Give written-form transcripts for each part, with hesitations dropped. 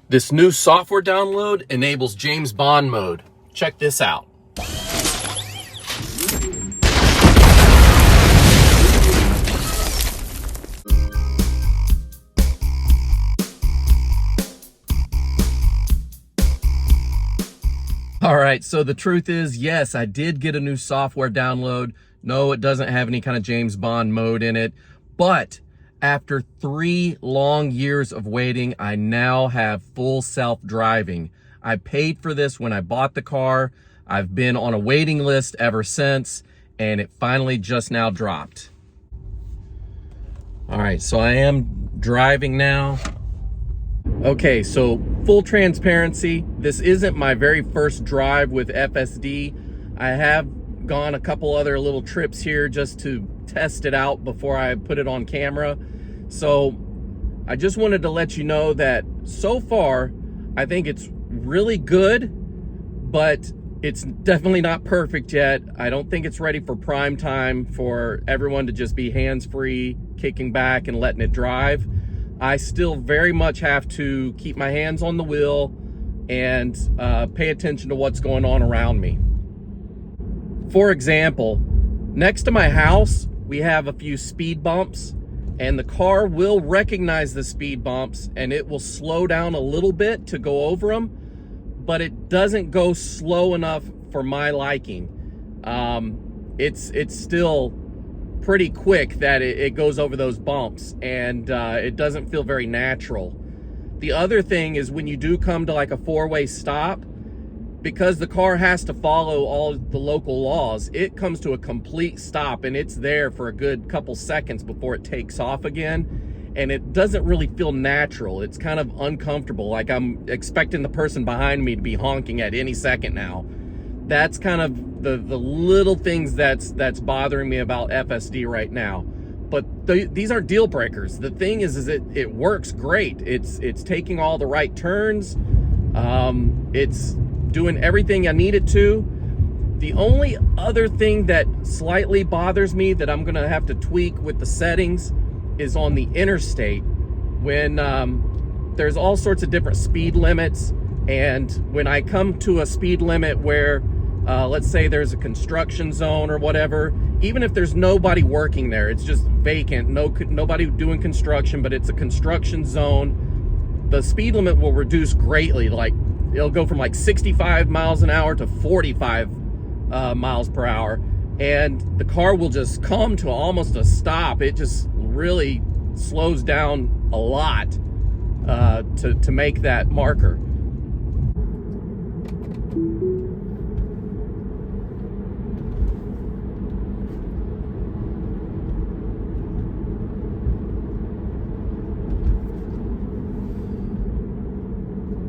This new software download enables James Bond mode. Check this out. All right, so the truth is, yes, I did get a new software download. No, it doesn't have any kind of James Bond mode in it, but after 3 long years of waiting, I now have full self-driving. I paid for this when I bought the car. I've been on a waiting list ever since, and it finally just now dropped. All right, so I am driving now. Okay, so full transparency, this isn't my very first drive with FSD. I have gone a couple other little trips here just to test it out before I put it on camera. So I just wanted to let you know that so far, I think it's really good, but it's definitely not perfect yet. I don't think it's ready for prime time for everyone to just be hands-free, kicking back and letting it drive. I still very much have to keep my hands on the wheel and pay attention to what's going on around me. For example, next to my house, we have a few speed bumps, and the car will recognize the speed bumps and it will slow down a little bit to go over them, but it doesn't go slow enough for my liking. It's still pretty quick that it goes over those bumps, and it doesn't feel very natural. The other thing is when you do come to like a 4-way stop, because the car has to follow all the local laws, it comes to a complete stop and it's there for a good couple seconds before it takes off again, and it doesn't really feel natural. It's kind of uncomfortable, like I'm expecting the person behind me to be honking at any second now. That's kind of the little things that's bothering me about FSD right now. But these aren't deal breakers. The thing is it works great. It's taking all the right turns. It's doing everything I need it to. The only other thing that slightly bothers me that I'm gonna have to tweak with the settings is on the interstate, when there's all sorts of different speed limits, and when I come to a speed limit where let's say there's a construction zone or whatever, even if there's nobody working there, it's just vacant, nobody doing construction, but it's a construction zone, the speed limit will reduce greatly. Like it'll go from like 65 miles an hour to 45 miles per hour, and the car will just come to almost a stop. It just really slows down a lot to make that marker.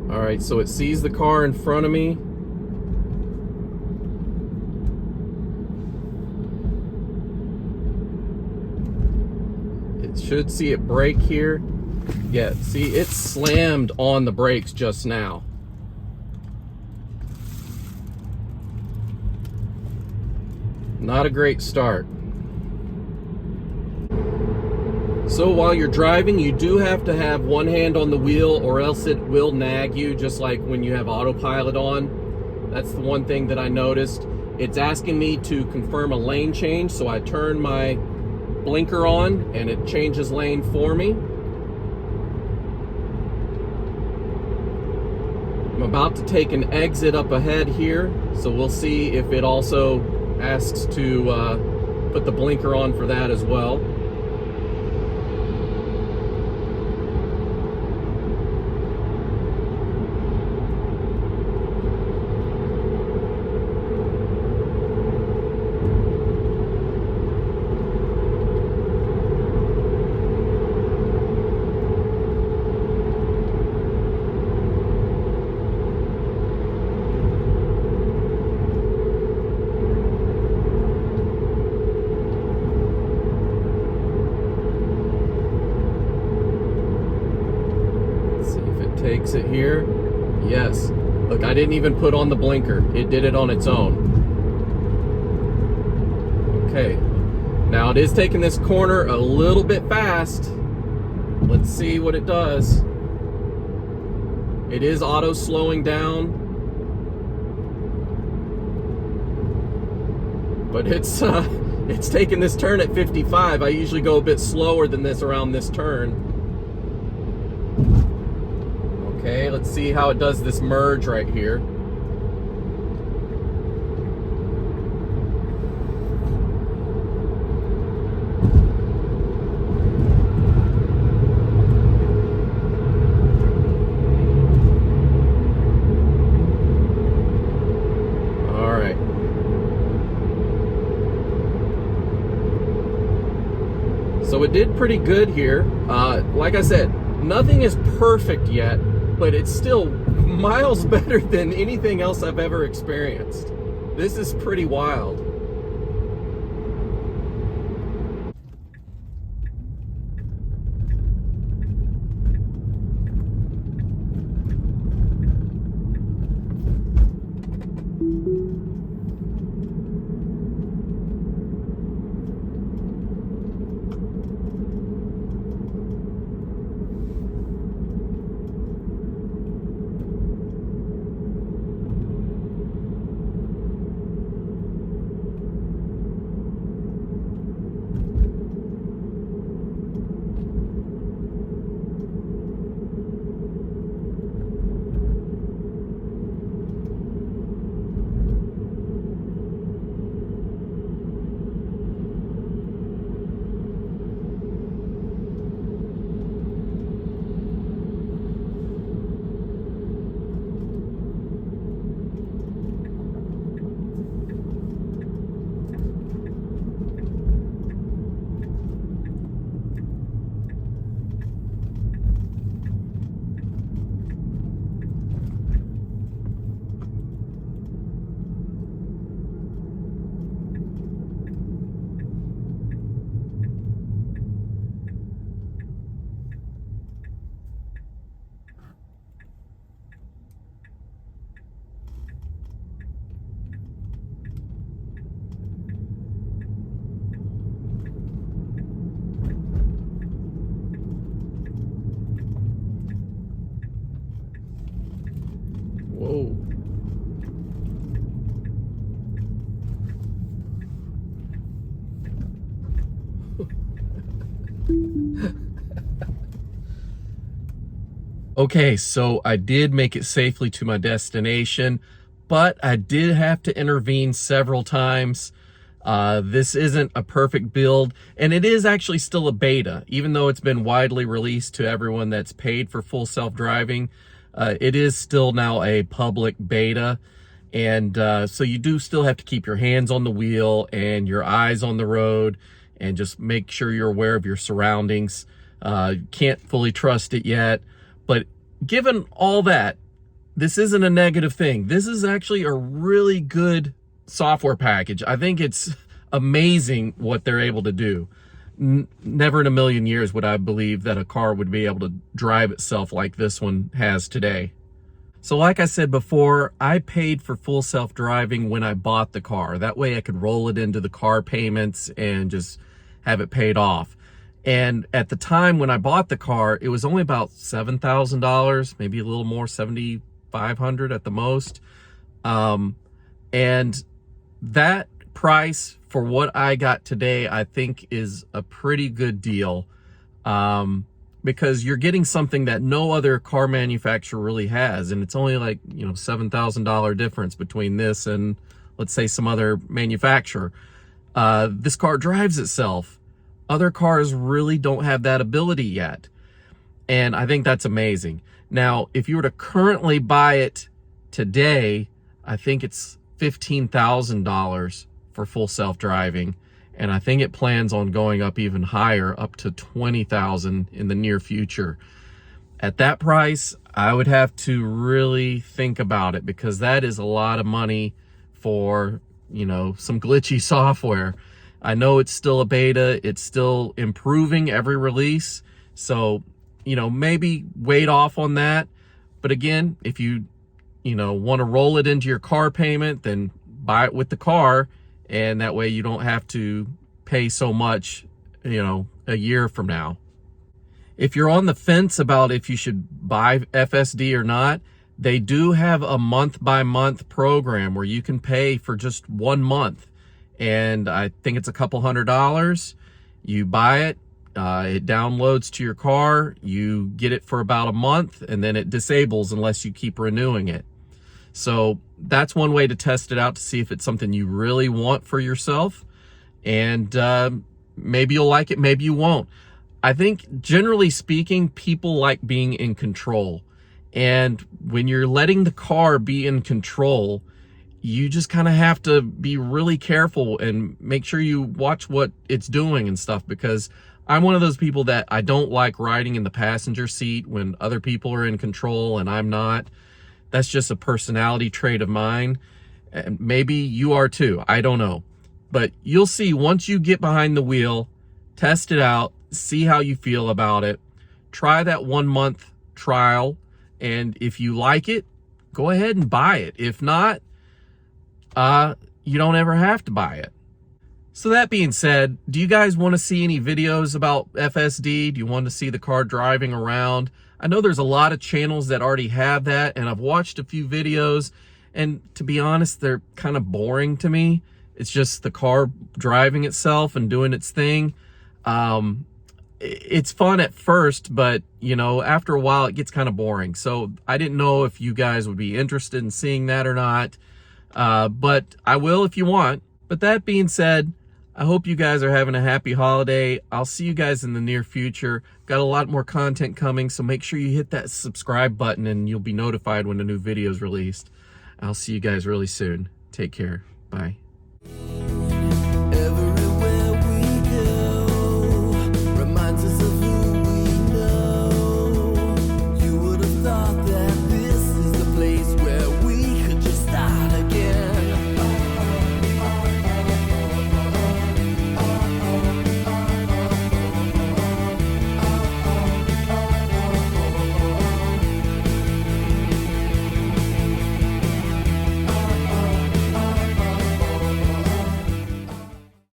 All right, so it sees the car in front of me. It should see it brake here. Yeah, see, it slammed on the brakes just now. Not a great start. So while you're driving, you do have to have one hand on the wheel, or else it will nag you, just like when you have autopilot on. That's the one thing that I noticed. It's asking me to confirm a lane change, so I turn my blinker on and it changes lane for me. I'm about to take an exit up ahead here, so we'll see if it also asks to put the blinker on for that as well. Takes it here. Yes. Look, I didn't even put on the blinker. It did it on its own. Okay. Now it is taking this corner a little bit fast. Let's see what it does. It is auto slowing down, but it's taking this turn at 55. I usually go a bit slower than this around this turn. Okay, let's see how it does this merge right here. All right. So it did pretty good here. Like I said, nothing is perfect yet, but it's still miles better than anything else I've ever experienced. This is pretty wild. Whoa. Okay, so I did make it safely to my destination, but I did have to intervene several times. This isn't a perfect build, and it is actually still a beta, even though it's been widely released to everyone that's paid for full self-driving. It is still now a public beta, and so you do still have to keep your hands on the wheel and your eyes on the road, and just make sure you're aware of your surroundings. Can't fully trust it yet, but given all that, this isn't a negative thing. This is actually a really good software package. I think it's amazing what they're able to do. Never in a million years would I believe that a car would be able to drive itself like this one has today. So like I said before, I paid for full self-driving when I bought the car. That way I could roll it into the car payments and just have it paid off. And at the time when I bought the car, it was only about $7,000, maybe a little more, $7,500 at the most. And that price for what I got today, I think is a pretty good deal. Because you're getting something that no other car manufacturer really has. And it's only like, $7,000 difference between this and, let's say, some other manufacturer. This car drives itself. Other cars really don't have that ability yet. And I think that's amazing. Now, if you were to currently buy it today, I think it's $15,000 for full self-driving. And I think it plans on going up even higher, up to $20,000 in the near future. At that price, I would have to really think about it, because that is a lot of money for, some glitchy software. I know it's still a beta, it's still improving every release. So, maybe wait off on that. But again, if you, want to roll it into your car payment, then buy it with the car. And that way you don't have to pay so much, a year from now. If you're on the fence about if you should buy FSD or not, they do have a month-by-month program where you can pay for just 1 month. And I think it's a couple $100. You buy it, it downloads to your car, you get it for about a month, and then it disables unless you keep renewing it. So that's one way to test it out to see if it's something you really want for yourself. And maybe you'll like it, maybe you won't. I think generally speaking, people like being in control. And when you're letting the car be in control, you just kind of have to be really careful and make sure you watch what it's doing and stuff, because I'm one of those people that I don't like riding in the passenger seat when other people are in control and I'm not. That's just a personality trait of mine. And maybe you are too, I don't know. But you'll see once you get behind the wheel, test it out, see how you feel about it. Try that 1 month trial. And if you like it, go ahead and buy it. If not, you don't ever have to buy it. So that being said, do you guys want to see any videos about FSD? Do you want to see the car driving around? I know there's a lot of channels that already have that, and I've watched a few videos, and to be honest, they're kind of boring to me. It's just the car driving itself and doing its thing. It's fun at first, but you know, after a while it gets kind of boring. So I didn't know if you guys would be interested in seeing that or not. But I will if you want. But that being said, I hope you guys are having a happy holiday. I'll see you guys in the near future. Got a lot more content coming, so make sure you hit that subscribe button and you'll be notified when a new video is released. I'll see you guys really soon. Take care. Bye.